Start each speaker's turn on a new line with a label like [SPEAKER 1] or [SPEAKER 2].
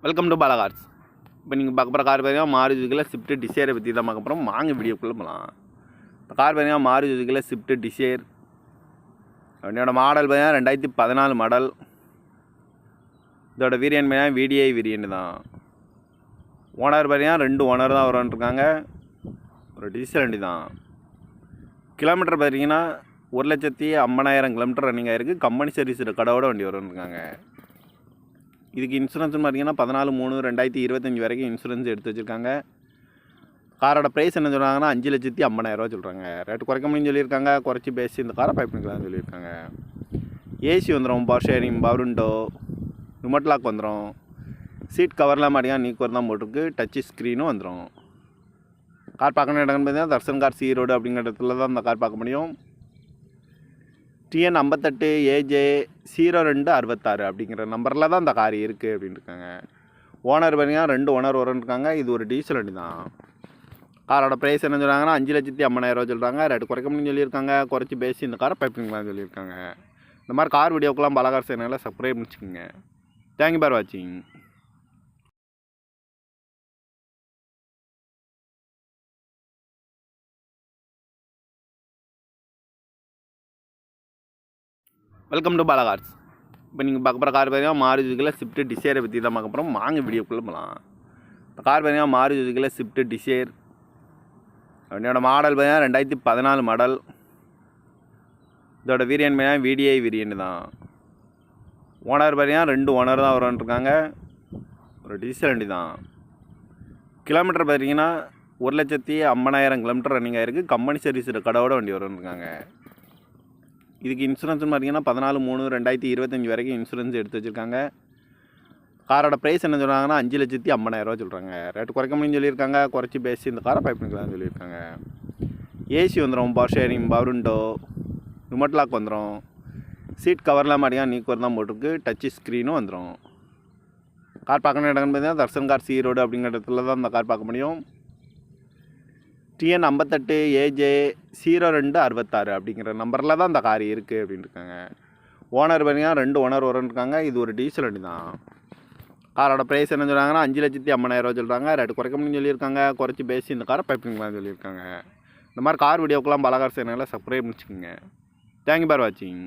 [SPEAKER 1] Welcome to Bala cars. இப்போ நீங்கள் பார்க்க போகிற கார் பார்த்தீங்கன்னா மாருதி சுசுக்கியில் ஸ்விஃப்ட் டிசைரை பற்றி தான் பார்க்க போகிறோம். வாங்க வீடியோக்குள்ளே போகலாம். இப்போ கார் பார்த்தீங்கன்னா மாருதி சுசுக்கியில் ஸ்விஃப்ட் டிசைர். வண்டியோட மாடல் பார்த்தீங்கன்னா 2014 மாடல். இதோட வேரியன்ட் பார்த்தீங்கன்னா VDI வேரியன்ட் தான். ஓனர் பார்த்தீங்கன்னா 2 ஓனர் தான் வரும்ன்ட்ருக்காங்க. ஒரு டீசல் வண்டி தான். கிலோமீட்டர் பார்த்தீங்கன்னா 1,50,000 கிலோமீட்டர் ரன்னிங் ஆகிருக்கு. கம்பெனி சர்வீஸ் கடவோட வண்டி வரும்ன்ருக்காங்க. இதுக்கு இன்சூரன்ஸ்னு பார்த்தீங்கன்னா 14/3/2025 வரைக்கும் இன்சூரன்ஸ் எடுத்து வச்சுருக்காங்க. காரோட ப்ரைஸ் என்ன சொல்கிறாங்கன்னா 5,50,000 சொல்கிறாங்க. ரேட்டு குறைக்க முடியும்னு சொல்லியிருக்காங்க. குறைச்சி பேசி இந்த காரை பைப் பண்ணிக்கலாம்னு சொல்லியிருக்காங்க. ஏசி வந்துடும், power sharing, power window, remote lock வந்துடும். சீட் கவர்லாம் மாட்டியா நீக்குவர் தான் போட்டிருக்கு. டச்சு ஸ்க்ரீனும் வந்துடும். கார் பார்க்கணும் இடம்னு பார்த்தீங்கன்னா தர்சன் கார் சி ரோடு அப்படிங்கிற இடத்துல தான் இந்த கார் பார்க்க முடியும். TN 58 AJ 0266 அப்படிங்கிற நம்பரில் தான் இந்த கார் இருக்குது அப்படின்னு இருக்காங்க. ஓனர் பார்த்தீங்கன்னா 2 ஓனர் வரும்ன்ருக்காங்க. இது ஒரு டீசல் வண்டி தான். காரோட ப்ரைஸ் என்ன சொல்கிறாங்கன்னா 5,50,000 சொல்கிறாங்க. ரேட்டு குறைக்க முடியும்னு சொல்லியிருக்காங்க. குறைச்சி பேசி இந்த காரை பைப்பிங்கலாம் சொல்லியிருக்காங்க. இந்த மாதிரி கார் வீடியோக்கெல்லாம் பாலா கார் சேனலில் சப்ஸ்கிரைப் பண்ணிச்சுக்கோங்க. தேங்க்யூ ஃபார் வாட்சிங். Welcome to Bala cars. இப்போ நீங்கள் பார்க்க போகிற கார் பார்த்தீங்கன்னா மாருதி சுசுக்கியில் ஸ்விஃப்ட் டிசைரை பற்றி தான் பார்க்க போகிறோம். வாங்க வீடியோக்குள்ளே போகலாம். இப்போ கார் பார்த்தீங்கன்னா மாருதி சுசுக்கியில் ஸ்விஃப்ட் டிசைர். வண்டியோட மாடல் பார்த்தீங்கன்னா 2014 மாடல். இதோட வேரியன்ட் பார்த்தீங்கன்னா VDI வேரியன்ட் தான். ஓனர் பார்த்தீங்கன்னா 2 ஓனர் தான் வரும்ன்ருக்காங்க. ஒரு டீசல் வண்டி தான். கிலோமீட்டர் பார்த்தீங்கன்னா 1,50,000 கிலோமீட்டர் ரன்னிங் ஆகிருக்கு. கம்பெனி சர்வீஸ் கடவோட வண்டி வரும்ன்ருக்காங்க. இதுக்கு இன்சூரன்ஸ்னு பார்த்தீங்கன்னா 14/3/2025 வரைக்கும் இன்சூரன்ஸ் எடுத்து வச்சுருக்காங்க. காரோட ப்ரைஸ் என்ன சொல்கிறாங்கன்னா 5,50,000 சொல்கிறாங்க. ரேட்டு குறைக்க முடியும்னு சொல்லியிருக்காங்க. குறைச்சி பேசி இந்த காரை பைப் பண்ணிக்கலாம்னு சொல்லியிருக்காங்க. ஏசி வந்துடும், power sharing, power window, remote lock வந்துடும். சீட் கவர்லாம் மாட்டியா நீக்குவர் தான் போட்டிருக்கு. டச்சு ஸ்க்ரீனும் வந்துடும். கார் பார்க்கணும் இடம்னு பார்த்தீங்கன்னா தர்சன் கார் சி ரோடு அப்படிங்கிற இடத்துல தான் இந்த கார் பார்க்க முடியும். TN 58 AJ 0266 அப்படிங்கிற நம்பரில் தான் இந்த கார் இருக்குது அப்படின்னு இருக்காங்க. ஓனர் பார்த்தீங்கன்னா 2 ஓனர் வரும்ன்ருக்காங்க. இது ஒரு டீசல் வண்டி தான். காரோட ப்ரைஸ் என்ன சொல்கிறாங்கன்னா 5,50,000 சொல்கிறாங்க. ரேட்டு குறைக்க முடியும்னு சொல்லியிருக்காங்க. குறைச்சி பேசி இந்த காரை பைப் பண்ணிக்கலாம்னு சொல்லியிருக்காங்க. இந்த மாதிரி கார் வீடியோக்கெல்லாம் பாலா கார் சேனலில் சப்ஸ்கிரைப் பண்ணிச்சுக்கோங்க. தேங்க்யூ ஃபார் வாட்சிங்.